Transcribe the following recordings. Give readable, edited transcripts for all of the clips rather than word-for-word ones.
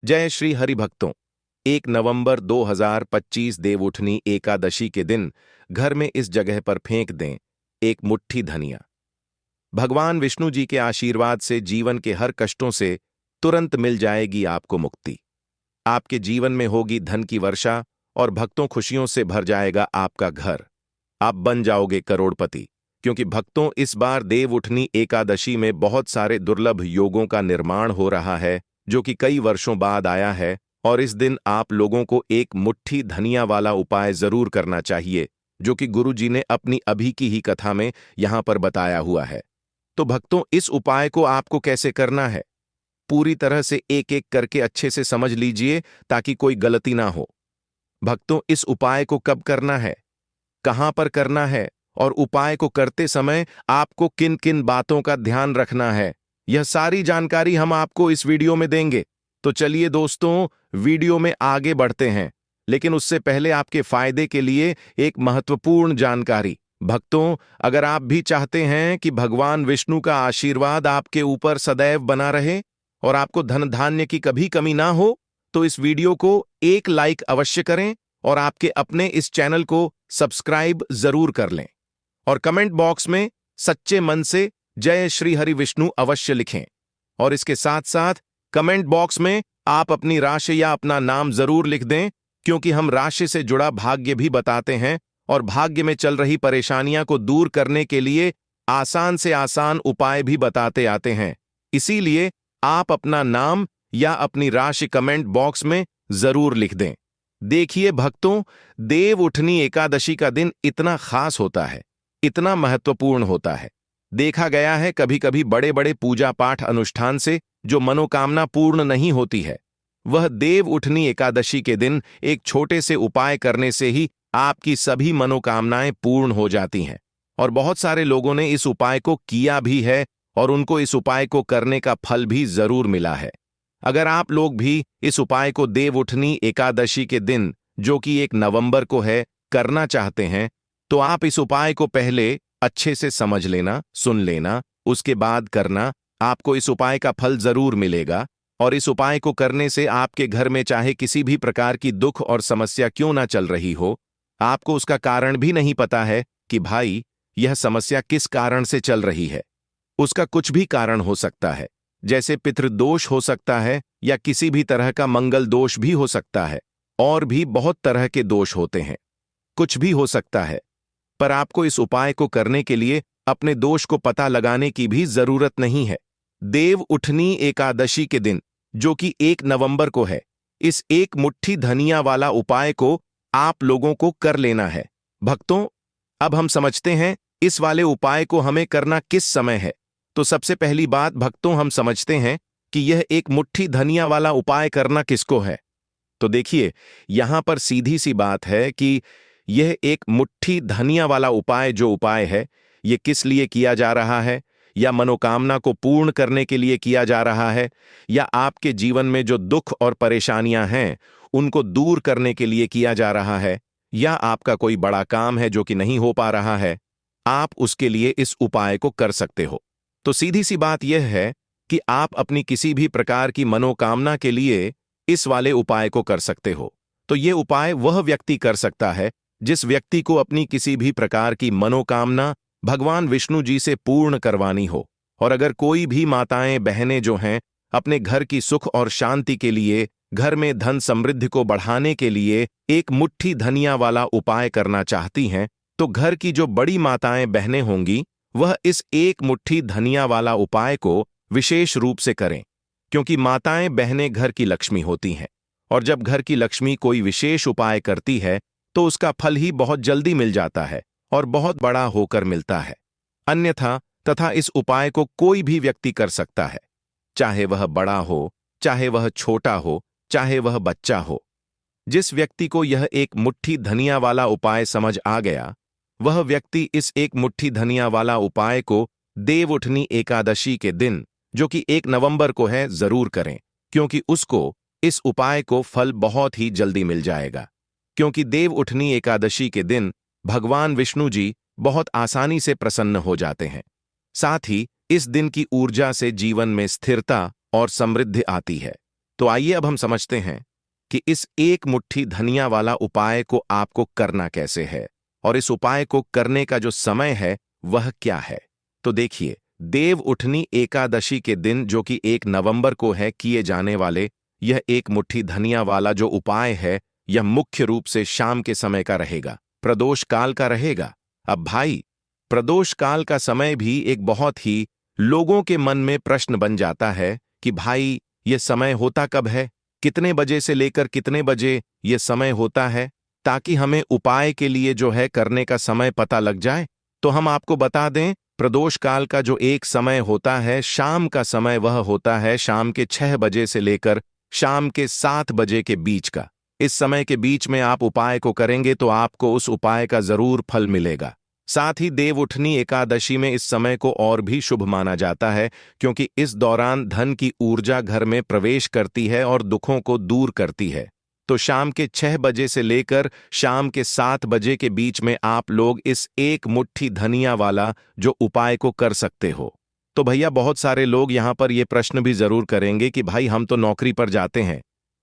जय श्री हरि भक्तों। 1 नवंबर 2025 देवउठनी एकादशी के दिन घर में इस जगह पर फेंक दें एक मुट्ठी धनिया। भगवान विष्णु जी के आशीर्वाद से जीवन के हर कष्टों से तुरंत मिल जाएगी आपको मुक्ति। आपके जीवन में होगी धन की वर्षा और भक्तों खुशियों से भर जाएगा आपका घर। आप बन जाओगे करोड़पति, क्योंकि भक्तों इस बार देवउठनी एकादशी में बहुत सारे दुर्लभ योगों का निर्माण हो रहा है जो कि कई वर्षों बाद आया है। और इस दिन आप लोगों को एक मुट्ठी धनिया वाला उपाय जरूर करना चाहिए जो कि गुरु जी ने अपनी अभी की ही कथा में यहां पर बताया हुआ है। तो भक्तों, इस उपाय को आपको कैसे करना है पूरी तरह से एक एक करके अच्छे से समझ लीजिए ताकि कोई गलती ना हो। भक्तों, इस उपाय को कब करना है, कहां पर करना है और उपाय को करते समय आपको किन किन बातों का ध्यान रखना है, यह सारी जानकारी हम आपको इस वीडियो में देंगे। तो चलिए दोस्तों, वीडियो में आगे बढ़ते हैं, लेकिन उससे पहले आपके फायदे के लिए एक महत्वपूर्ण जानकारी। भक्तों, अगर आप भी चाहते हैं कि भगवान विष्णु का आशीर्वाद आपके ऊपर सदैव बना रहे और आपको धन धान्य की कभी कमी ना हो, तो इस वीडियो को एक लाइक अवश्य करें और आपके अपने इस चैनल को सब्सक्राइब जरूर कर लें और कमेंट बॉक्स में सच्चे मन से जय श्री हरि विष्णु अवश्य लिखें। और इसके साथ साथ कमेंट बॉक्स में आप अपनी राशि या अपना नाम जरूर लिख दें, क्योंकि हम राशि से जुड़ा भाग्य भी बताते हैं और भाग्य में चल रही परेशानियां को दूर करने के लिए आसान से आसान उपाय भी बताते आते हैं। इसीलिए आप अपना नाम या अपनी राशि कमेंट बॉक्स में जरूर लिख दें। देखिए भक्तों, देवउठनी एकादशी का दिन इतना खास होता है, इतना महत्वपूर्ण होता है। देखा गया है कभी कभी बड़े बड़े पूजा पाठ अनुष्ठान से जो मनोकामना पूर्ण नहीं होती है, वह देवउठनी एकादशी के दिन एक छोटे से उपाय करने से ही आपकी सभी मनोकामनाएं पूर्ण हो जाती हैं। और बहुत सारे लोगों ने इस उपाय को किया भी है और उनको इस उपाय को करने का फल भी जरूर मिला है। अगर आप लोग भी इस उपाय को देवउठनी एकादशी के दिन, जो कि 1 नवंबर को है, करना चाहते हैं, तो आप इस उपाय को पहले अच्छे से समझ लेना, सुन लेना, उसके बाद करना। आपको इस उपाय का फल जरूर मिलेगा और इस उपाय को करने से आपके घर में चाहे किसी भी प्रकार की दुख और समस्या क्यों ना चल रही हो, आपको उसका कारण भी नहीं पता है कि भाई यह समस्या किस कारण से चल रही है। उसका कुछ भी कारण हो सकता है, जैसे पितृदोष हो सकता है या किसी भी तरह का मंगल दोष भी हो सकता है, और भी बहुत तरह के दोष होते हैं, कुछ भी हो सकता है। पर आपको इस उपाय को करने के लिए अपने दोष को पता लगाने की भी जरूरत नहीं है। देवउठनी एकादशी के दिन, जो कि 1 नवंबर को है, इस एक मुट्ठी धनिया वाला उपाय को आप लोगों को कर लेना है। भक्तों, अब हम समझते हैं इस वाले उपाय को हमें करना किस समय है। तो सबसे पहली बात भक्तों, हम समझते हैं कि यह एक मुट्ठी धनिया वाला उपाय करना किसको है। तो देखिए, यहां पर सीधी सी बात है कि यह एक मुट्ठी धनिया वाला उपाय जो उपाय है, यह किस लिए किया जा रहा है, या मनोकामना को पूर्ण करने के लिए किया जा रहा है, या आपके जीवन में जो दुख और परेशानियां हैं उनको दूर करने के लिए किया जा रहा है, या आपका कोई बड़ा काम है जो कि नहीं हो पा रहा है, आप उसके लिए इस उपाय को कर सकते हो। तो सीधी सी बात यह है कि आप अपनी किसी भी प्रकार की मनोकामना के लिए इस वाले उपाय को कर सकते हो। तो यह उपाय वह व्यक्ति कर सकता है जिस व्यक्ति को अपनी किसी भी प्रकार की मनोकामना भगवान विष्णु जी से पूर्ण करवानी हो। और अगर कोई भी माताएं बहनें जो हैं अपने घर की सुख और शांति के लिए, घर में धन समृद्धि को बढ़ाने के लिए एक मुट्ठी धनिया वाला उपाय करना चाहती हैं, तो घर की जो बड़ी माताएं बहनें होंगी वह इस एक मुट्ठी धनिया वाला उपाय को विशेष रूप से करें, क्योंकि माताएं बहनें घर की लक्ष्मी होती हैं। और जब घर की लक्ष्मी कोई विशेष उपाय करती है तो उसका फल ही बहुत जल्दी मिल जाता है और बहुत बड़ा होकर मिलता है। अन्यथा तथा इस उपाय को कोई भी व्यक्ति कर सकता है, चाहे वह बड़ा हो, चाहे वह छोटा हो, चाहे वह बच्चा हो। जिस व्यक्ति को यह एक मुट्ठी धनिया वाला उपाय समझ आ गया, वह व्यक्ति इस एक मुट्ठी धनिया वाला उपाय को देवउठनी एकादशी के दिन, जो कि 1 नवंबर को है, जरूर करें, क्योंकि उसको इस उपाय को फल बहुत ही जल्दी मिल जाएगा। क्योंकि देवउठनी एकादशी के दिन भगवान विष्णु जी बहुत आसानी से प्रसन्न हो जाते हैं। साथ ही इस दिन की ऊर्जा से जीवन में स्थिरता और समृद्धि आती है। तो आइए अब हम समझते हैं कि इस एक मुट्ठी धनिया वाला उपाय को आपको करना कैसे है और इस उपाय को करने का जो समय है वह क्या है। तो देखिए, देव उठनी एकादशी के दिन, जो कि 1 नवंबर को है, किए जाने वाले यह एक मुट्ठी धनिया वाला जो उपाय है, यह मुख्य रूप से शाम के समय का रहेगा, प्रदोष काल का रहेगा। अब भाई, प्रदोष काल का समय भी एक बहुत ही लोगों के मन में प्रश्न बन जाता है कि भाई ये समय होता कब है, कितने बजे से लेकर कितने बजे ये समय होता है, ताकि हमें उपाय के लिए जो है करने का समय पता लग जाए। तो हम आपको बता दें, प्रदोष काल का जो एक समय होता है, शाम का समय, वह होता है शाम के 6 बजे से लेकर शाम के 7 बजे के बीच का। इस समय के बीच में आप उपाय को करेंगे तो आपको उस उपाय का जरूर फल मिलेगा। साथ ही देव उठनी एकादशी में इस समय को और भी शुभ माना जाता है, क्योंकि इस दौरान धन की ऊर्जा घर में प्रवेश करती है और दुखों को दूर करती है। तो शाम के 6 बजे से लेकर शाम के 7 बजे के बीच में आप लोग इस एक मुट्ठी धनिया वाला जो उपाय को कर सकते हो। तो भैया, बहुत सारे लोग यहाँ पर ये प्रश्न भी जरूर करेंगे कि भाई हम तो नौकरी पर जाते हैं,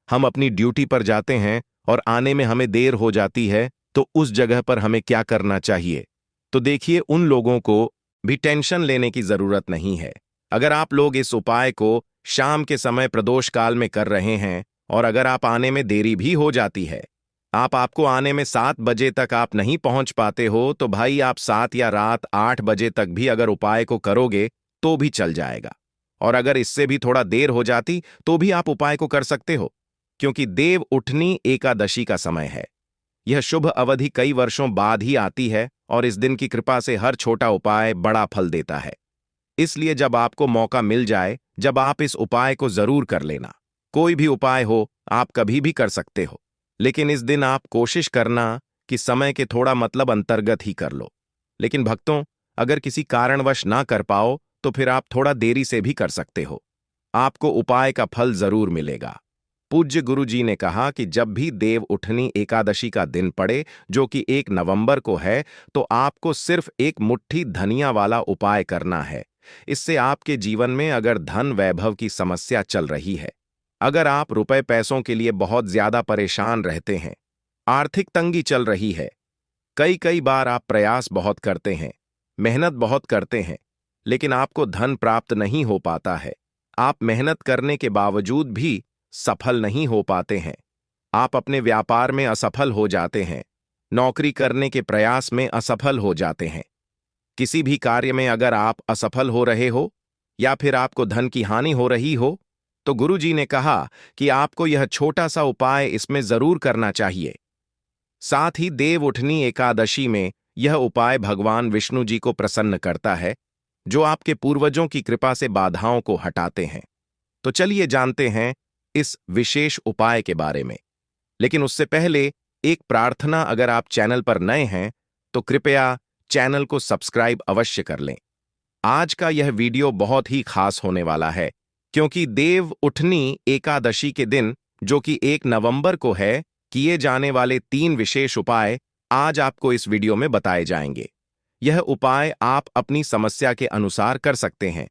हम अपनी ड्यूटी पर जाते हैं और आने में हमें देर हो जाती है, तो उस जगह पर हमें क्या करना चाहिए। तो देखिए, उन लोगों को भी टेंशन लेने की जरूरत नहीं है। अगर आप लोग इस उपाय को शाम के समय प्रदोष काल में कर रहे हैं और अगर आप आने में देरी भी हो जाती है, आपको आने में 7 बजे तक आप नहीं पहुंच पाते हो, तो भाई आप 7 या रात 8 बजे तक भी अगर उपाय को करोगे तो भी चल जाएगा। और अगर इससे भी थोड़ा देर हो जाती तो भी आप उपाय को कर सकते हो, क्योंकि देव उठनी एकादशी का समय है। यह शुभ अवधि कई वर्षों बाद ही आती है और इस दिन की कृपा से हर छोटा उपाय बड़ा फल देता है। इसलिए जब आपको मौका मिल जाए, जब आप इस उपाय को जरूर कर लेना। कोई भी उपाय हो, आप कभी भी कर सकते हो, लेकिन इस दिन आप कोशिश करना कि समय के थोड़ा मतलब अंतर्गत ही कर लो। लेकिन भक्तों, अगर किसी कारणवश ना कर पाओ तो फिर आप थोड़ा देरी से भी कर सकते हो, आपको उपाय का फल जरूर मिलेगा। पूज्य गुरु जी ने कहा कि जब भी देव उठनी एकादशी का दिन पड़े, जो कि 1 नवंबर को है, तो आपको सिर्फ एक मुट्ठी धनिया वाला उपाय करना है। इससे आपके जीवन में अगर धन वैभव की समस्या चल रही है, अगर आप रुपए पैसों के लिए बहुत ज्यादा परेशान रहते हैं, आर्थिक तंगी चल रही है, कई बार आप प्रयास बहुत करते हैं, मेहनत बहुत करते हैं, लेकिन आपको धन प्राप्त नहीं हो पाता है, आप मेहनत करने के बावजूद भी सफल नहीं हो पाते हैं, आप अपने व्यापार में असफल हो जाते हैं, नौकरी करने के प्रयास में असफल हो जाते हैं, किसी भी कार्य में अगर आप असफल हो रहे हो या फिर आपको धन की हानि हो रही हो, तो गुरु जी ने कहा कि आपको यह छोटा सा उपाय इसमें जरूर करना चाहिए। साथ ही देव उठनी एकादशी में यह उपाय भगवान विष्णु जी को प्रसन्न करता है, जो आपके पूर्वजों की कृपा से बाधाओं को हटाते हैं। तो चलिए जानते हैं इस विशेष उपाय के बारे में। लेकिन उससे पहले एक प्रार्थना, अगर आप चैनल पर नए हैं तो कृपया चैनल को सब्सक्राइब अवश्य कर लें। आज का यह वीडियो बहुत ही खास होने वाला है, क्योंकि देव उठनी एकादशी के दिन, जो कि 1 नवंबर को है, किए जाने वाले 3 विशेष उपाय आज आपको इस वीडियो में बताए जाएंगे। यह उपाय आप अपनी समस्या के अनुसार कर सकते हैं।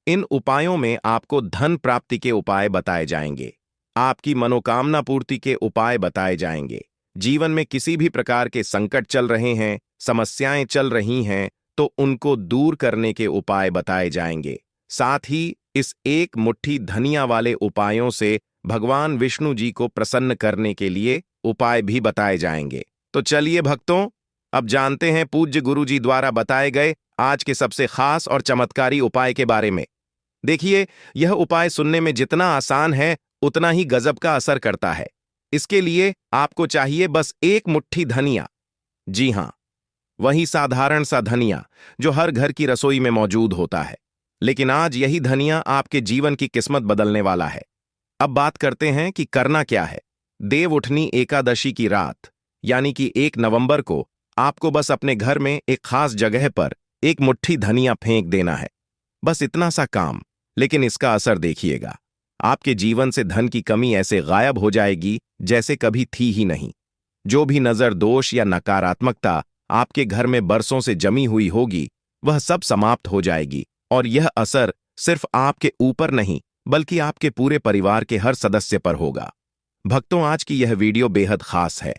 इन उपायों में आपको धन प्राप्ति के उपाय बताए जाएंगे, आपकी मनोकामना पूर्ति के उपाय बताए जाएंगे। जीवन में किसी भी प्रकार के संकट चल रहे हैं, समस्याएं चल रही हैं, तो उनको दूर करने के उपाय बताए जाएंगे। साथ ही इस एक मुट्ठी धनिया वाले उपायों से भगवान विष्णु जी को प्रसन्न करने के लिए उपाय भी बताए जाएंगे। तो चलिए भक्तों, अब जानते हैं पूज्य गुरु जी द्वारा बताए गए आज के सबसे खास और चमत्कारी उपाय के बारे में। देखिए, यह उपाय सुनने में जितना आसान है, उतना ही गजब का असर करता है। इसके लिए आपको चाहिए बस एक मुट्ठी धनिया। जी हां, वही साधारण सा धनिया जो हर घर की रसोई में मौजूद होता है। लेकिन आज यही धनिया आपके जीवन की किस्मत बदलने वाला है। अब बात करते हैं कि करना क्या है। देव उठनी एकादशी की रात, यानी कि 1 नवंबर को, आपको बस अपने घर में एक खास जगह पर एक मुट्ठी धनिया फेंक देना है। बस इतना सा काम, लेकिन इसका असर देखिएगा। आपके जीवन से धन की कमी ऐसे गायब हो जाएगी जैसे कभी थी ही नहीं। जो भी नजर दोष या नकारात्मकता आपके घर में बरसों से जमी हुई होगी, वह सब समाप्त हो जाएगी। और यह असर सिर्फ आपके ऊपर नहीं, बल्कि आपके पूरे परिवार के हर सदस्य पर होगा। भक्तों, आज की यह वीडियो बेहद खास है,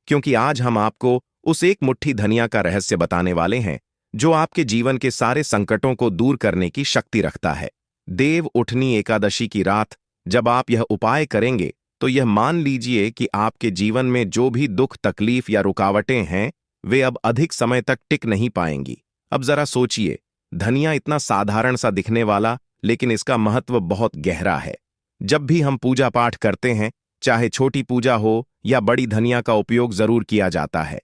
क्योंकि आज हम आपको उस एक मुट्ठी धनिया का रहस्य बताने वाले हैं जो आपके जीवन के सारे संकटों को दूर करने की शक्ति रखता है। देव उठनी एकादशी की रात जब आप यह उपाय करेंगे तो यह मान लीजिए कि आपके जीवन में जो भी दुख, तकलीफ या रुकावटें हैं वे अब अधिक समय तक टिक नहीं पाएंगी। अब जरा सोचिए, धनिया इतना साधारण सा दिखने वाला, लेकिन इसका महत्व बहुत गहरा है। जब भी हम पूजा पाठ करते हैं, चाहे छोटी पूजा हो या बड़ी, धनिया का उपयोग जरूर किया जाता है।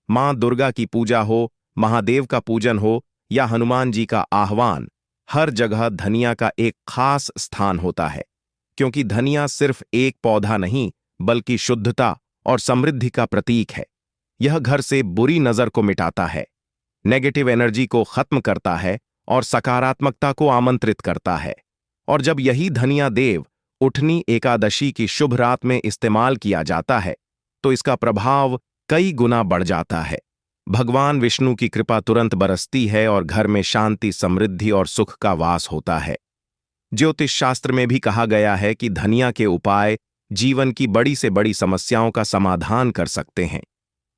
मां दुर्गा की पूजा हो, महादेव का पूजन हो या हनुमान जी का आह्वान, हर जगह धनिया का एक खास स्थान होता है, क्योंकि धनिया सिर्फ एक पौधा नहीं बल्कि शुद्धता और समृद्धि का प्रतीक है। यह घर से बुरी नजर को मिटाता है, नेगेटिव एनर्जी को खत्म करता है और सकारात्मकता को आमंत्रित करता है। और जब यही धनिया देव उठनी एकादशी की शुभ रात में इस्तेमाल किया जाता है तो इसका प्रभाव कई गुना बढ़ जाता है। भगवान विष्णु की कृपा तुरंत बरसती है और घर में शांति, समृद्धि और सुख का वास होता है। ज्योतिष शास्त्र में भी कहा गया है कि धनिया के उपाय जीवन की बड़ी से बड़ी समस्याओं का समाधान कर सकते हैं।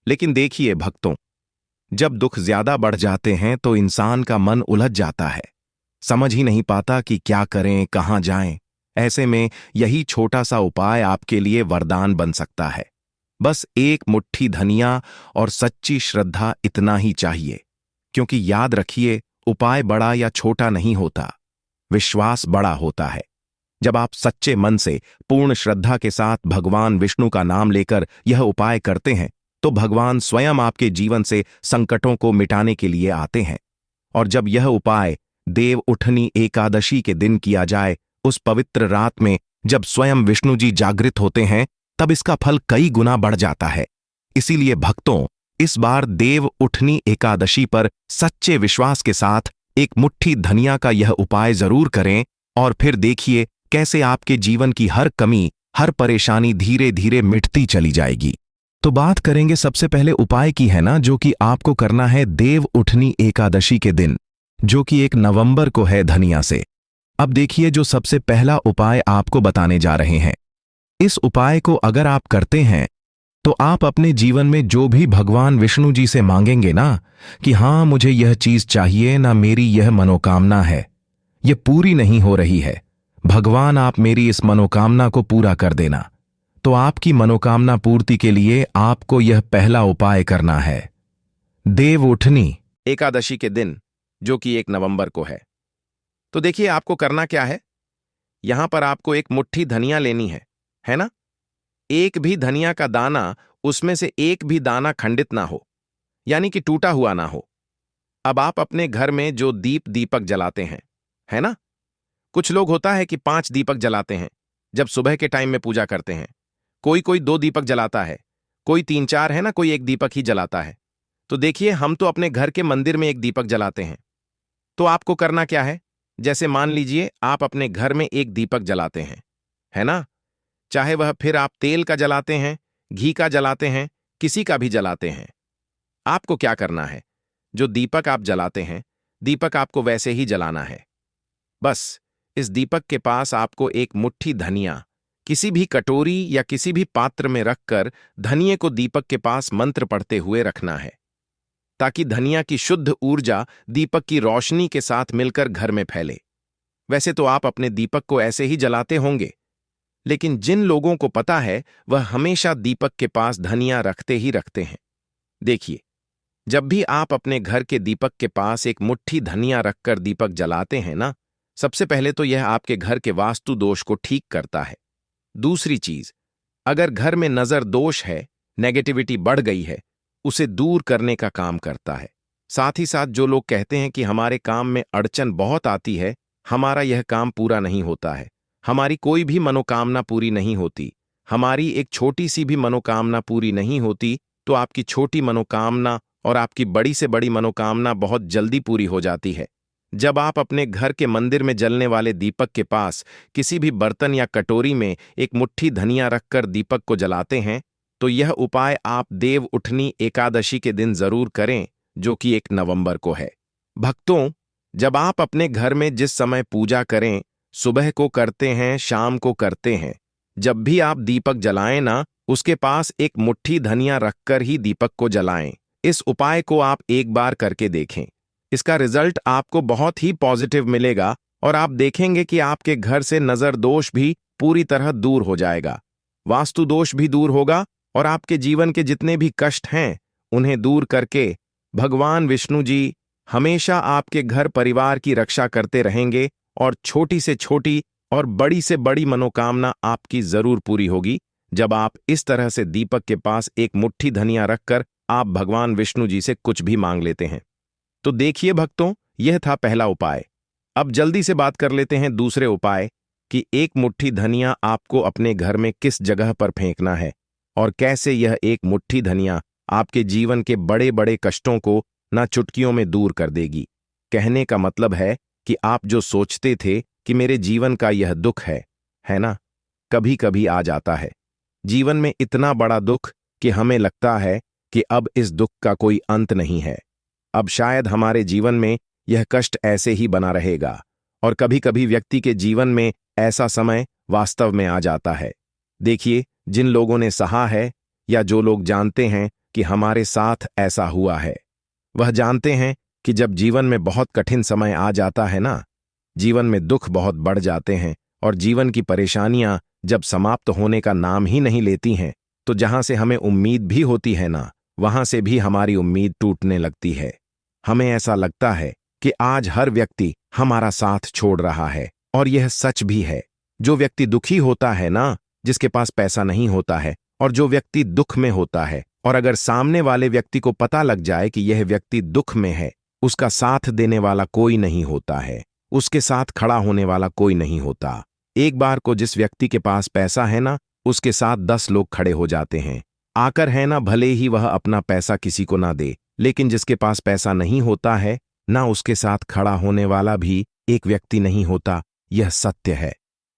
लेकिन देखिए भक्तों, जब दुख ज्यादा बढ़ जाते हैं तो इंसान का मन उलझ जाता है, समझ ही नहीं पाता कि क्या करें, कहां जाएं। ऐसे में यही छोटा सा उपाय आपके लिए वरदान बन सकता है। बस एक मुट्ठी धनिया और सच्ची श्रद्धा, इतना ही चाहिए। क्योंकि याद रखिए, उपाय बड़ा या छोटा नहीं होता, विश्वास बड़ा होता है। जब आप सच्चे मन से, पूर्ण श्रद्धा के साथ भगवान विष्णु का नाम लेकर यह उपाय करते हैं तो भगवान स्वयं आपके जीवन से संकटों को मिटाने के लिए आते हैं। और जब यह उपाय देव उठनी एकादशी के दिन किया जाए, उस पवित्र रात में जब स्वयं विष्णु जी जागृत होते हैं, तब इसका फल कई गुना बढ़ जाता है। इसीलिए भक्तों, इस बार देव उठनी एकादशी पर सच्चे विश्वास के साथ एक मुट्ठी धनिया का यह उपाय जरूर करें और फिर देखिए कैसे आपके जीवन की हर कमी, हर परेशानी धीरे धीरे मिटती चली जाएगी। तो बात करेंगे सबसे पहले उपाय की, है ना, जो कि आपको करना है देव उठनी एकादशी के दिन, जो कि 1 नवंबर को है धनिया से। अब देखिए, जो सबसे पहला उपाय आपको बताने जा रहे हैं, इस उपाय को अगर आप करते हैं तो आप अपने जीवन में जो भी भगवान विष्णु जी से मांगेंगे ना कि हाँ मुझे यह चीज चाहिए, ना मेरी यह मनोकामना है, यह पूरी नहीं हो रही है, भगवान आप मेरी इस मनोकामना को पूरा कर देना। तो आपकी मनोकामना पूर्ति के लिए आपको यह पहला उपाय करना है देव उठनी एकादशी के दिन, जो कि 1 नवंबर को है। तो देखिए आपको करना क्या है। यहां पर आपको एक मुट्ठी धनिया लेनी है ना। एक भी धनिया का दाना, उसमें से एक भी दाना खंडित ना हो, यानी कि टूटा हुआ ना हो। अब आप अपने घर में जो दीपक जलाते हैं, है ना, कुछ लोग होता है कि 5 दीपक जलाते हैं जब सुबह के टाइम में पूजा करते हैं। कोई 2 दीपक जलाता है, कोई 3-4, है ना, कोई 1 दीपक ही जलाता है। तो देखिए, हम तो अपने घर के मंदिर में 1 दीपक जलाते हैं। तो आपको करना क्या है, जैसे मान लीजिए आप अपने घर में 1 दीपक जलाते हैं, है ना, चाहे वह फिर आप तेल का जलाते हैं, घी का जलाते हैं, किसी का भी जलाते हैं। आपको क्या करना है, जो दीपक आप जलाते हैं, दीपक आपको वैसे ही जलाना है। बस इस दीपक के पास आपको एक मुट्ठी धनिया किसी भी कटोरी या किसी भी पात्र में रखकर धनिये को दीपक के पास मंत्र पढ़ते हुए रखना है, ताकि धनिया की शुद्ध ऊर्जा दीपक की रोशनी के साथ मिलकर घर में फैले। वैसे तो आप अपने दीपक को ऐसे ही जलाते होंगे, लेकिन जिन लोगों को पता है वह हमेशा दीपक के पास धनिया रखते ही रखते हैं। देखिए, जब भी आप अपने घर के दीपक के पास एक मुट्ठी धनिया रखकर दीपक जलाते हैं ना, सबसे पहले तो यह आपके घर के वास्तु दोष को ठीक करता है। दूसरी चीज, अगर घर में नजर दोष है, नेगेटिविटी बढ़ गई है, उसे दूर करने का काम करता है। साथ ही साथ जो लोग कहते हैं कि हमारे काम में अड़चन बहुत आती है, हमारा यह काम पूरा नहीं होता है, हमारी कोई भी मनोकामना पूरी नहीं होती, हमारी एक छोटी सी भी मनोकामना पूरी नहीं होती, तो आपकी छोटी मनोकामना और आपकी बड़ी से बड़ी मनोकामना बहुत जल्दी पूरी हो जाती है। जब आप अपने घर के मंदिर में जलने वाले दीपक के पास किसी भी बर्तन या कटोरी में एक मुट्ठी धनिया रखकर दीपक को जलाते हैं, तो यह उपाय आप देव उठनी एकादशी के दिन जरूर करें, जो कि 1 नवंबर को है। भक्तों, जब आप अपने घर में जिस समय पूजा करें, सुबह को करते हैं, शाम को करते हैं। जब भी आप दीपक जलाएं ना, उसके पास एक मुट्ठी धनिया रखकर ही दीपक को जलाएं। इस उपाय को आप एक बार करके देखें। इसका रिजल्ट आपको बहुत ही पॉजिटिव मिलेगा और आप देखेंगे कि आपके घर से नजर दोष भी पूरी तरह दूर हो जाएगा, वास्तु दोष भी दूर होगा और आपके जीवन के जितने भी कष्ट हैं उन्हें दूर करके भगवान विष्णु जी हमेशा आपके घर परिवार की रक्षा करते रहेंगे और छोटी से छोटी और बड़ी से बड़ी मनोकामना आपकी जरूर पूरी होगी जब आप इस तरह से दीपक के पास एक मुट्ठी धनिया रखकर आप भगवान विष्णु जी से कुछ भी मांग लेते हैं। तो देखिए भक्तों, यह था पहला उपाय। अब जल्दी से बात कर लेते हैं दूसरे उपाय कि एक मुट्ठी धनिया आपको अपने घर में किस जगह पर फेंकना है और कैसे यह एक मुट्ठी धनिया आपके जीवन के बड़े बड़े कष्टों को ना चुटकियों में दूर कर देगी। कहने का मतलब है कि आप जो सोचते थे कि मेरे जीवन का यह दुख है ना, कभी कभी आ जाता है जीवन में इतना बड़ा दुख कि हमें लगता है कि अब इस दुख का कोई अंत नहीं है, अब शायद हमारे जीवन में यह कष्ट ऐसे ही बना रहेगा। और कभी कभी व्यक्ति के जीवन में ऐसा समय वास्तव में आ जाता है। देखिए, जिन लोगों ने सहा है या जो लोग जानते हैं कि हमारे साथ ऐसा हुआ है, वह जानते हैं कि जब जीवन में बहुत कठिन समय आ जाता है ना, जीवन में दुख बहुत बढ़ जाते हैं और जीवन की परेशानियां जब समाप्त होने का नाम ही नहीं लेती हैं, तो जहां से हमें उम्मीद भी होती है ना, वहां से भी हमारी उम्मीद टूटने लगती है। हमें ऐसा लगता है कि आज हर व्यक्ति हमारा साथ छोड़ रहा है और यह सच भी है। जो व्यक्ति दुखी होता है ना, जिसके पास पैसा नहीं होता है और जो व्यक्ति दुख में होता है, और अगर सामने वाले व्यक्ति को पता लग जाए कि यह व्यक्ति दुख में है, उसका साथ देने वाला कोई नहीं होता है, उसके साथ खड़ा होने वाला कोई नहीं होता। एक बार को जिस व्यक्ति के पास पैसा है ना, उसके साथ 10 लोग खड़े हो जाते हैं आकर, है ना, भले ही वह अपना पैसा किसी को ना दे, लेकिन जिसके पास पैसा नहीं होता है ना, उसके साथ खड़ा होने वाला भी एक व्यक्ति नहीं होता। यह सत्य है।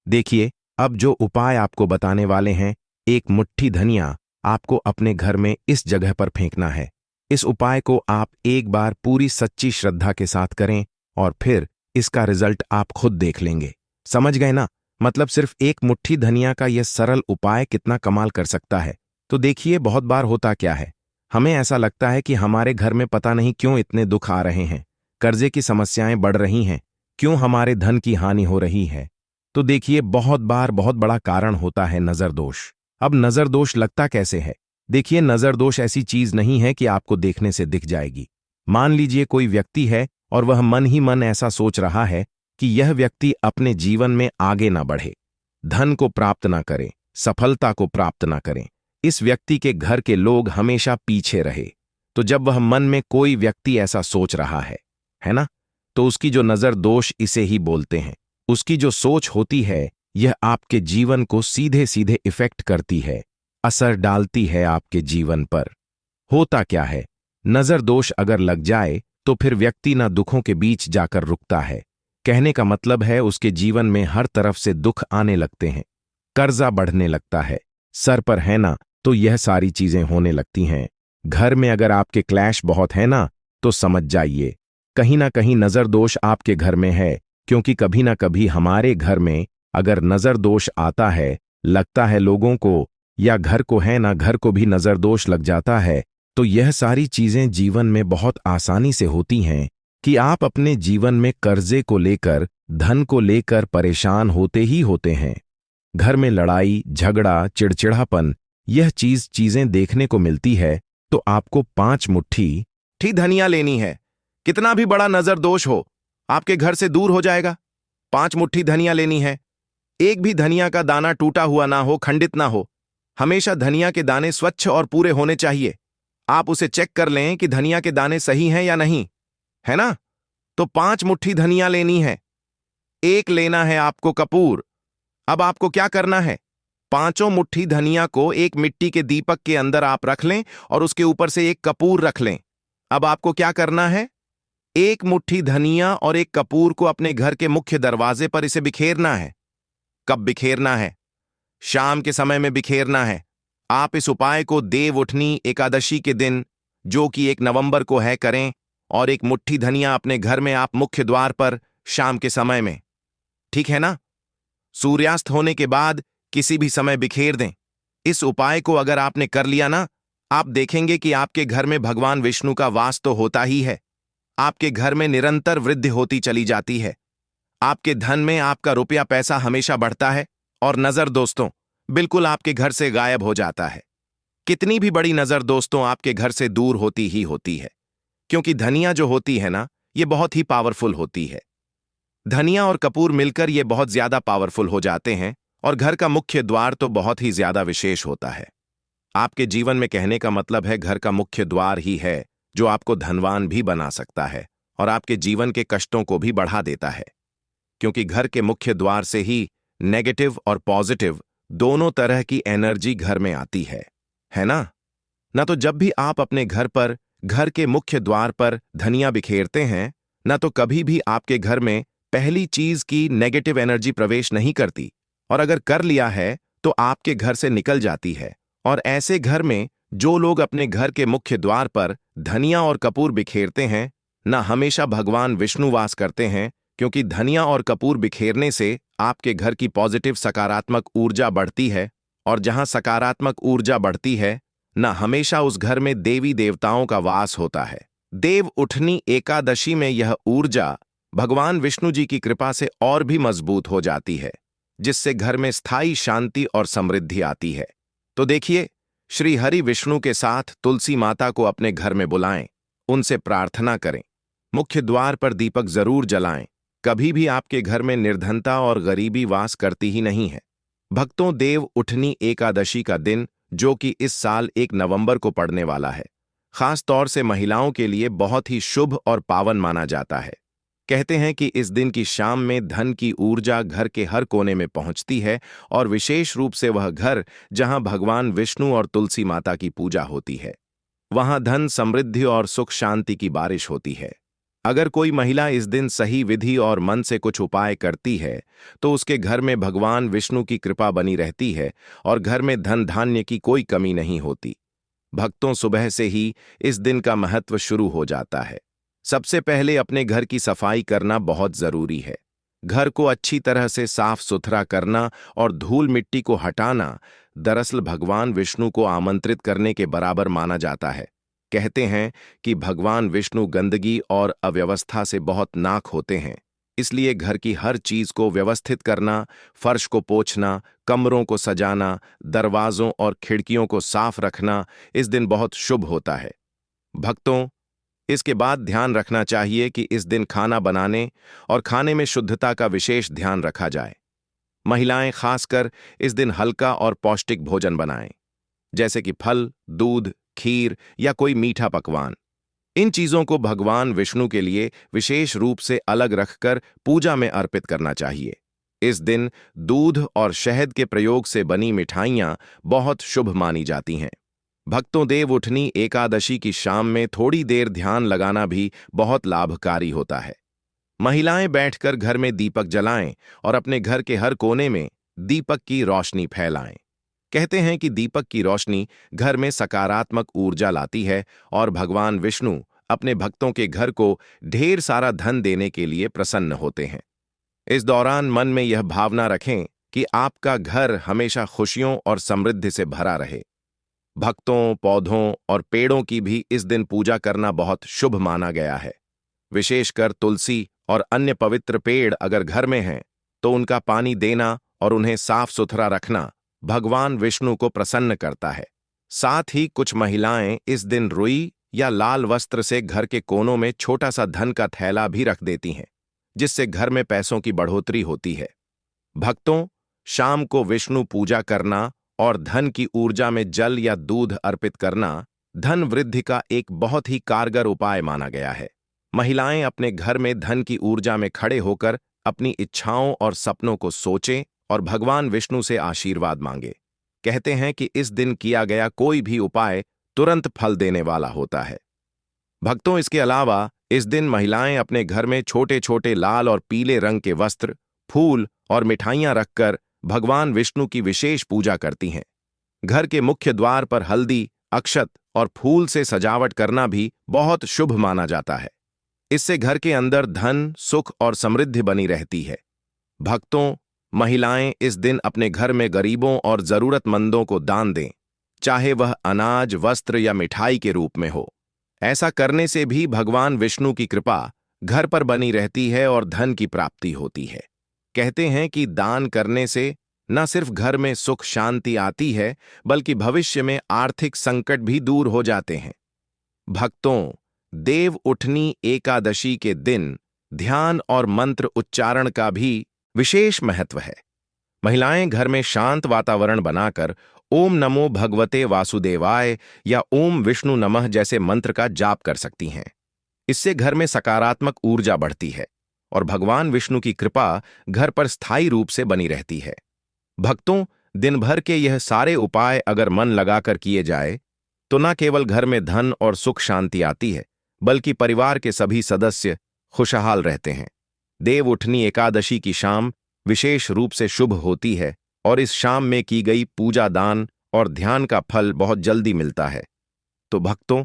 देखिए, अब जो उपाय आपको बताने वाले हैं, एक मुट्ठी धनिया आपको अपने घर में इस जगह पर फेंकना है। इस उपाय को आप एक बार पूरी सच्ची श्रद्धा के साथ करें और फिर इसका रिजल्ट आप खुद देख लेंगे। समझ गए ना? मतलब सिर्फ एक मुट्ठी धनिया का यह सरल उपाय कितना कमाल कर सकता है। तो देखिए, बहुत बार होता क्या है, हमें ऐसा लगता है कि हमारे घर में पता नहीं क्यों इतने दुख आ रहे हैं, कर्जे की समस्याएं बढ़ रही हैं, क्यों हमारे धन की हानि हो रही है। तो देखिए, बहुत बार बहुत बड़ा कारण होता है नजर दोष। अब नजर दोष लगता कैसे है? देखिए, नजर दोष ऐसी चीज नहीं है कि आपको देखने से दिख जाएगी। मान लीजिए कोई व्यक्ति है और वह मन ही मन ऐसा सोच रहा है कि यह व्यक्ति अपने जीवन में आगे ना बढ़े, धन को प्राप्त ना करे, सफलता को प्राप्त ना करें, इस व्यक्ति के घर के लोग हमेशा पीछे रहे। तो जब वह मन में कोई व्यक्ति ऐसा सोच रहा है ना, तो उसकी जो नजर दोष इसे ही बोलते हैं। उसकी जो सोच होती है, यह आपके जीवन को सीधे सीधे इफेक्ट करती है, असर डालती है आपके जीवन पर। होता क्या है, नजर दोष अगर लग जाए तो फिर व्यक्ति ना दुखों के बीच जाकर रुकता है। कहने का मतलब है उसके जीवन में हर तरफ से दुख आने लगते हैं, कर्जा बढ़ने लगता है, सर पर है ना, तो यह सारी चीजें होने लगती हैं। घर में अगर आपके क्लैश बहुत है ना, तो समझ जाइए कहीं ना कहीं नजर दोष आपके घर में है, क्योंकि कभी ना कभी हमारे घर में अगर नजर दोष आता है, लगता है लोगों को या घर को, है ना, घर को भी नजर दोष लग जाता है, तो यह सारी चीजें जीवन में बहुत आसानी से होती हैं कि आप अपने जीवन में कर्जे को लेकर, धन को लेकर परेशान होते ही होते हैं। घर में लड़ाई झगड़ा, चिड़चिड़ापन, यह चीजें देखने को मिलती है। तो आपको 5 मुट्ठी धनिया लेनी है। कितना भी बड़ा नजर दोष हो, आपके घर से दूर हो जाएगा। 5 मुट्ठी धनिया लेनी है। एक भी धनिया का दाना टूटा हुआ ना हो, खंडित ना हो। हमेशा धनिया के दाने स्वच्छ और पूरे होने चाहिए। आप उसे चेक कर लें कि धनिया के दाने सही हैं या नहीं, है ना? तो 5 मुट्ठी धनिया लेनी है। एक लेना है आपको कपूर। अब आपको क्या करना है, 5 मुट्ठी धनिया को एक मिट्टी के दीपक के अंदर आप रख लें और उसके ऊपर से एक कपूर रख लें। अब आपको क्या करना है, एक मुट्ठी धनिया और एक कपूर को अपने घर के मुख्य दरवाजे पर इसे बिखेरना है। कब बिखेरना है? शाम के समय में बिखेरना है। आप इस उपाय को देव उठनी एकादशी के दिन, जो कि 1 नवंबर को है, करें और एक मुट्ठी धनिया अपने घर में आप मुख्य द्वार पर शाम के समय में, ठीक है ना? सूर्यास्त होने के बाद किसी भी समय बिखेर दें। इस उपाय को अगर आपने कर लिया ना, आप देखेंगे कि आपके घर में भगवान विष्णु का वास तो होता ही है। आपके घर में निरंतर वृद्धि होती चली जाती है। आपके धन में आपका रुपया पैसा हमेशा बढ़ता है और नजर दोस्तों बिल्कुल आपके घर से गायब हो जाता है। कितनी भी बड़ी नजर दोस्तों आपके घर से दूर होती ही होती है, क्योंकि धनिया जो होती है ना, ये बहुत ही पावरफुल होती है। धनिया और कपूर मिलकर ये बहुत ज्यादा पावरफुल हो जाते हैं और घर का मुख्य द्वार तो बहुत ही ज्यादा विशेष होता है। आपके जीवन में कहने का मतलब है घर का मुख्य द्वार ही है जो आपको धनवान भी बना सकता है और आपके जीवन के कष्टों को भी बढ़ा देता है, क्योंकि घर के मुख्य द्वार से ही नेगेटिव और पॉजिटिव दोनों तरह की एनर्जी घर में आती है ना? ना तो जब भी आप अपने घर पर घर के मुख्य द्वार पर धनिया बिखेरते हैं, ना तो कभी भी आपके घर में पहली चीज की नेगेटिव एनर्जी प्रवेश नहीं करती, और अगर कर लिया है तो आपके घर से निकल जाती है। और ऐसे घर में जो लोग अपने घर के मुख्य द्वार पर धनिया और कपूर बिखेरते हैं ना, हमेशा भगवान विष्णु वास करते हैं, क्योंकि धनिया और कपूर बिखेरने से आपके घर की पॉजिटिव सकारात्मक ऊर्जा बढ़ती है, और जहां सकारात्मक ऊर्जा बढ़ती है ना, हमेशा उस घर में देवी देवताओं का वास होता है। देव उठनी एकादशी में यह ऊर्जा भगवान विष्णु जी की कृपा से और भी मजबूत हो जाती है, जिससे घर में स्थायी शांति और समृद्धि आती है। तो देखिए, श्री हरि विष्णु के साथ तुलसी माता को अपने घर में बुलाएं, उनसे प्रार्थना करें, मुख्य द्वार पर दीपक जरूर जलाएं। कभी भी आपके घर में निर्धनता और गरीबी वास करती ही नहीं है। भक्तों, देव उठनी एकादशी का दिन, जो कि इस साल 1 नवंबर को पड़ने वाला है, खास तौर से महिलाओं के लिए बहुत ही शुभ और पावन माना जाता है। कहते हैं कि इस दिन की शाम में धन की ऊर्जा घर के हर कोने में पहुंचती है, और विशेष रूप से वह घर जहां भगवान विष्णु और तुलसी माता की पूजा होती है, वहां धन समृद्धि और सुख शांति की बारिश होती है। अगर कोई महिला इस दिन सही विधि और मन से कुछ उपाय करती है तो उसके घर में भगवान विष्णु की कृपा बनी रहती है और घर में धन धान्य की कोई कमी नहीं होती। भक्तों, सुबह से ही इस दिन का महत्व शुरू हो जाता है। सबसे पहले अपने घर की सफाई करना बहुत जरूरी है। घर को अच्छी तरह से साफ सुथरा करना और धूल मिट्टी को हटाना दरअसल भगवान विष्णु को आमंत्रित करने के बराबर माना जाता है। कहते हैं कि भगवान विष्णु गंदगी और अव्यवस्था से बहुत नाक होते हैं, इसलिए घर की हर चीज को व्यवस्थित करना, फर्श को पोंछना, कमरों को सजाना, दरवाजों और खिड़कियों को साफ रखना इस दिन बहुत शुभ होता है। भक्तों, इसके बाद ध्यान रखना चाहिए कि इस दिन खाना बनाने और खाने में शुद्धता का विशेष ध्यान रखा जाए। महिलाएं खासकर इस दिन हल्का और पौष्टिक भोजन बनाएं, जैसे कि फल, दूध, खीर या कोई मीठा पकवान। इन चीजों को भगवान विष्णु के लिए विशेष रूप से अलग रखकर पूजा में अर्पित करना चाहिए। इस दिन दूध और शहद के प्रयोग से बनी मिठाइयां बहुत शुभ मानी जाती हैं। भक्तों, देव उठनी एकादशी की शाम में थोड़ी देर ध्यान लगाना भी बहुत लाभकारी होता है। महिलाएं बैठकर घर में दीपक जलाएं और अपने घर के हर कोने में दीपक की रोशनी फैलाएं। कहते हैं कि दीपक की रोशनी घर में सकारात्मक ऊर्जा लाती है और भगवान विष्णु अपने भक्तों के घर को ढेर सारा धन देने के लिए प्रसन्न होते हैं। इस दौरान मन में यह भावना रखें कि आपका घर हमेशा खुशियों और समृद्धि से भरा रहे। भक्तों, पौधों और पेड़ों की भी इस दिन पूजा करना बहुत शुभ माना गया है। विशेषकर तुलसी और अन्य पवित्र पेड़ अगर घर में हैं तो उनका पानी देना और उन्हें साफ सुथरा रखना भगवान विष्णु को प्रसन्न करता है। साथ ही कुछ महिलाएं इस दिन रुई या लाल वस्त्र से घर के कोनों में छोटा सा धन का थैला भी रख देती हैं, जिससे घर में पैसों की बढ़ोतरी होती है। भक्तों, शाम को विष्णु पूजा करना और धन की ऊर्जा में जल या दूध अर्पित करना धन वृद्धि का एक बहुत ही कारगर उपाय माना गया है। महिलाएं अपने घर में धन की ऊर्जा में खड़े होकर अपनी इच्छाओं और सपनों को सोचें और भगवान विष्णु से आशीर्वाद मांगे। कहते हैं कि इस दिन किया गया कोई भी उपाय तुरंत फल देने वाला होता है। भक्तों, इसके अलावा इस दिन महिलाएं अपने घर में छोटे छोटे लाल और पीले रंग के वस्त्र, फूल और मिठाइयां रखकर भगवान विष्णु की विशेष पूजा करती हैं। घर के मुख्य द्वार पर हल्दी, अक्षत और फूल से सजावट करना भी बहुत शुभ माना जाता है। इससे घर के अंदर धन, सुख और समृद्धि बनी रहती है। भक्तों, महिलाएं इस दिन अपने घर में गरीबों और जरूरतमंदों को दान दें, चाहे वह अनाज, वस्त्र या मिठाई के रूप में हो। ऐसा करने से भी भगवान विष्णु की कृपा घर पर बनी रहती है और धन की प्राप्ति होती है। कहते हैं कि दान करने से न सिर्फ घर में सुख शांति आती है, बल्कि भविष्य में आर्थिक संकट भी दूर हो जाते हैं। भक्तों, देव उठनी एकादशी के दिन ध्यान और मंत्र उच्चारण का भी विशेष महत्व है। महिलाएं घर में शांत वातावरण बनाकर ओम नमो भगवते वासुदेवाय या ओम विष्णु नमः जैसे मंत्र का जाप कर सकती हैं। इससे घर में सकारात्मक ऊर्जा बढ़ती है और भगवान विष्णु की कृपा घर पर स्थायी रूप से बनी रहती है। भक्तों, दिन भर के यह सारे उपाय अगर मन लगाकर किए जाए तो न केवल घर में धन और सुख शांति आती है, बल्कि परिवार के सभी सदस्य खुशहाल रहते हैं। देव उठनी एकादशी की शाम विशेष रूप से शुभ होती है और इस शाम में की गई पूजा, दान और ध्यान का फल बहुत जल्दी मिलता है। तो भक्तों,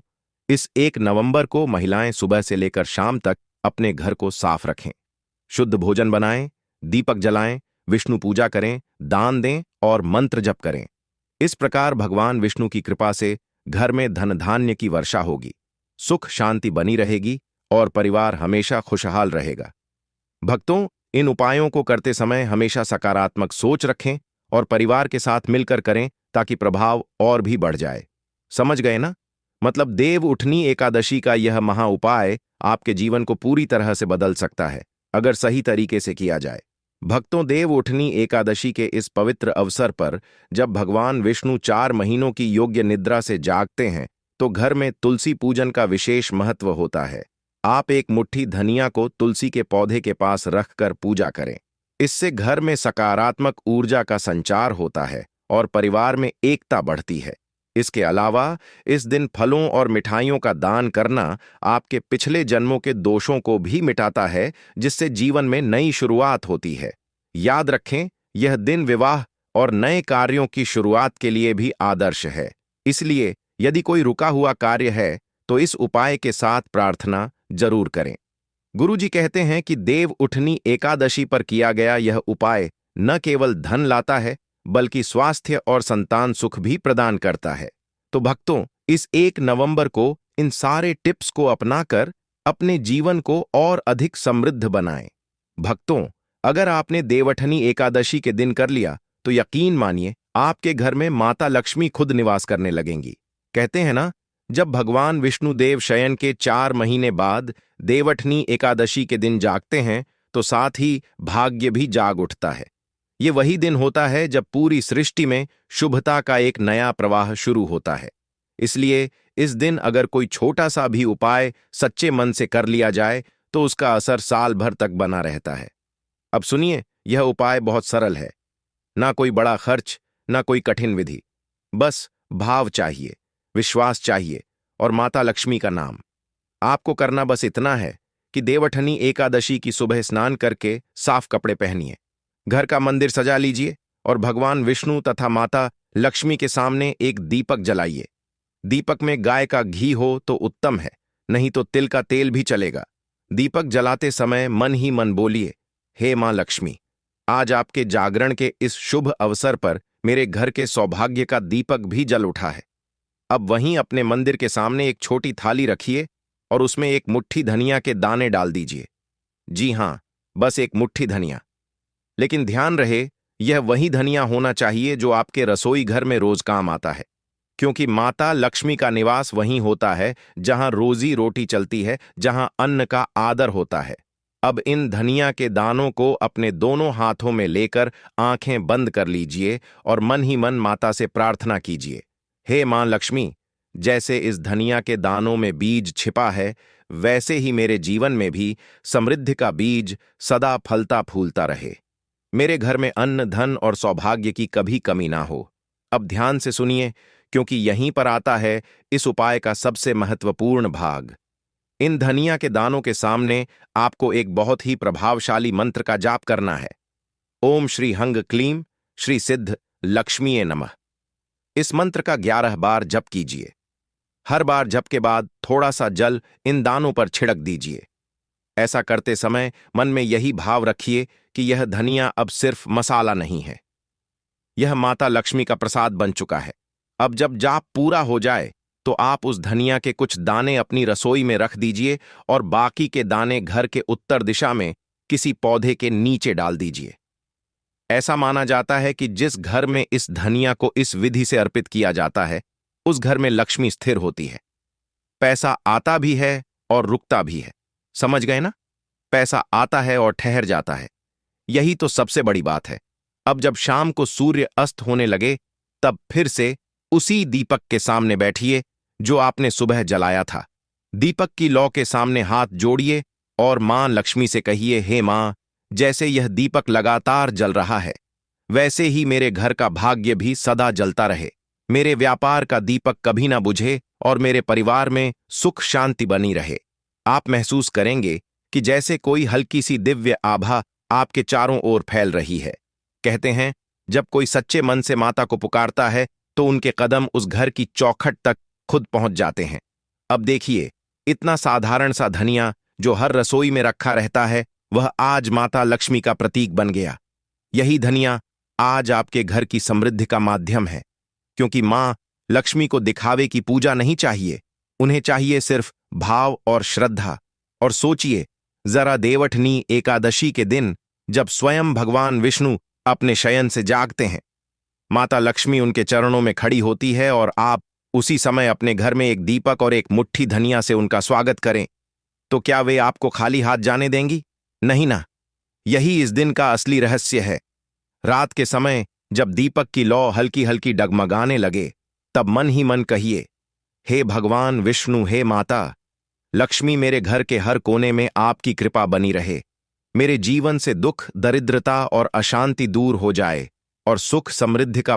इस 1 नवंबर को महिलाएं सुबह से लेकर शाम तक अपने घर को साफ रखें, शुद्ध भोजन बनाएं, दीपक जलाएं, विष्णु पूजा करें, दान दें और मंत्र जप करें। इस प्रकार भगवान विष्णु की कृपा से घर में धन धान्य की वर्षा होगी, सुख शांति बनी रहेगी और परिवार हमेशा खुशहाल रहेगा। भक्तों, इन उपायों को करते समय हमेशा सकारात्मक सोच रखें और परिवार के साथ मिलकर करें ताकि प्रभाव और भी बढ़ जाए। समझ गए ना? मतलब देव उठनी एकादशी का यह महा उपाय आपके जीवन को पूरी तरह से बदल सकता है अगर सही तरीके से किया जाए। भक्तों, देव उठनी एकादशी के इस पवित्र अवसर पर जब भगवान विष्णु 4 महीनों की योग्य निद्रा से जागते हैं तो घर में तुलसी पूजन का विशेष महत्व होता है। आप एक मुट्ठी धनिया को तुलसी के पौधे के पास रखकर पूजा करें। इससे घर में सकारात्मक ऊर्जा का संचार होता है और परिवार में एकता बढ़ती है। इसके अलावा इस दिन फलों और मिठाइयों का दान करना आपके पिछले जन्मों के दोषों को भी मिटाता है, जिससे जीवन में नई शुरुआत होती है। याद रखें, यह दिन विवाह और नए कार्यों की शुरुआत के लिए भी आदर्श है। इसलिए यदि कोई रुका हुआ कार्य है तो इस उपाय के साथ प्रार्थना जरूर करें। गुरुजी कहते हैं कि देव उठनी एकादशी पर किया गया यह उपाय न केवल धन लाता है, बल्कि स्वास्थ्य और संतान सुख भी प्रदान करता है। तो भक्तों, इस 1 नवंबर को इन सारे टिप्स को अपनाकर अपने जीवन को और अधिक समृद्ध बनाएं। भक्तों, अगर आपने देवउठनी एकादशी के दिन कर लिया तो यकीन मानिए आपके घर में माता लक्ष्मी खुद निवास करने लगेंगी। कहते हैं ना, जब भगवान विष्णुदेव शयन के 4 महीने बाद देवउठनी एकादशी के दिन जागते हैं तो साथ ही भाग्य भी जाग उठता है। ये वही दिन होता है जब पूरी सृष्टि में शुभता का एक नया प्रवाह शुरू होता है। इसलिए इस दिन अगर कोई छोटा सा भी उपाय सच्चे मन से कर लिया जाए तो उसका असर साल भर तक बना रहता है। अब सुनिए, यह उपाय बहुत सरल है। ना कोई बड़ा खर्च, ना कोई कठिन विधि, बस भाव चाहिए, विश्वास चाहिए और माता लक्ष्मी का नाम। आपको करना बस इतना है कि देवउठनी एकादशी की सुबह स्नान करके साफ कपड़े पहनिए, घर का मंदिर सजा लीजिए और भगवान विष्णु तथा माता लक्ष्मी के सामने एक दीपक जलाइए। दीपक में गाय का घी हो तो उत्तम है, नहीं तो तिल का तेल भी चलेगा। दीपक जलाते समय मन ही मन बोलिए, हे मां लक्ष्मी, आज आपके जागरण के इस शुभ अवसर पर मेरे घर के सौभाग्य का दीपक भी जल उठा है। अब वहीं अपने मंदिर के सामने एक छोटी थाली रखिए और उसमें एक मुट्ठी धनिया के दाने डाल दीजिए। जी हां, बस एक मुट्ठी धनिया। लेकिन ध्यान रहे, यह वही धनिया होना चाहिए जो आपके रसोई घर में रोज काम आता है, क्योंकि माता लक्ष्मी का निवास वहीं होता है जहां रोजी रोटी चलती है, जहां अन्न का आदर होता है। अब इन धनिया के दानों को अपने दोनों हाथों में लेकर आंखें बंद कर लीजिए और मन ही मन माता से प्रार्थना कीजिए, हे मां लक्ष्मी, जैसे इस धनिया के दानों में बीज छिपा है, वैसे ही मेरे जीवन में भी समृद्धि का बीज सदा फलता फूलता रहे। मेरे घर में अन्न, धन और सौभाग्य की कभी कमी ना हो। अब ध्यान से सुनिए, क्योंकि यहीं पर आता है इस उपाय का सबसे महत्वपूर्ण भाग। इन धनिया के दानों के सामने आपको एक बहुत ही प्रभावशाली मंत्र का जाप करना है। ओम श्री हंग क्लीम श्री सिद्ध लक्ष्मीये नमः। इस मंत्र का 11 बार जप कीजिए। हर बार जप के बाद थोड़ा सा जल इन दानों पर छिड़क दीजिए। ऐसा करते समय मन में यही भाव रखिए कि यह धनिया अब सिर्फ मसाला नहीं है, यह माता लक्ष्मी का प्रसाद बन चुका है। अब जब जाप पूरा हो जाए तो आप उस धनिया के कुछ दाने अपनी रसोई में रख दीजिए और बाकी के दाने घर के उत्तर दिशा में किसी पौधे के नीचे डाल दीजिए। ऐसा माना जाता है कि जिस घर में इस धनिया को इस विधि से अर्पित किया जाता है, उस घर में लक्ष्मी स्थिर होती है। पैसा आता भी है और रुकता भी है। समझ गए ना? पैसा आता है और ठहर जाता है। यही तो सबसे बड़ी बात है। अब जब शाम को सूर्य अस्त होने लगे, तब फिर से उसी दीपक के सामने बैठिए जो आपने सुबह जलाया था। दीपक की लौ के सामने हाथ जोड़िए और मां लक्ष्मी से कहिए, हे मां, जैसे यह दीपक लगातार जल रहा है, वैसे ही मेरे घर का भाग्य भी सदा जलता रहे। मेरे व्यापार का दीपक कभी ना बुझे और मेरे परिवार में सुख शांति बनी रहे। आप महसूस करेंगे कि जैसे कोई हल्की सी दिव्य आभा आपके चारों ओर फैल रही है। कहते हैं, जब कोई सच्चे मन से माता को पुकारता है तो उनके कदम उस घर की चौखट तक खुद पहुंच जाते हैं। अब देखिए, इतना साधारण सा धनिया जो हर रसोई में रखा रहता है, वह आज माता लक्ष्मी का प्रतीक बन गया। यही धनिया आज आपके घर की समृद्धि का माध्यम है, क्योंकि मां लक्ष्मी को दिखावे की पूजा नहीं चाहिए, उन्हें चाहिए सिर्फ भाव और श्रद्धा। और सोचिए जरा, देवउठनी एकादशी के दिन जब स्वयं भगवान विष्णु अपने शयन से जागते हैं, माता लक्ष्मी उनके चरणों में खड़ी होती है और आप उसी समय अपने घर में एक दीपक और एक मुट्ठी धनिया से उनका स्वागत करें, तो क्या वे आपको खाली हाथ जाने देंगी? नहीं ना। यही इस दिन का असली रहस्य है। रात के समय जब दीपक की लौ हल्की हल्की डगमगाने लगे, तब मन ही मन कहिए, हे भगवान विष्णु, हे माता लक्ष्मी, मेरे घर के हर कोने में आपकी कृपा बनी रहे। मेरे जीवन से दुख, दरिद्रता और अशांति दूर हो जाए और सुख समृद्धि का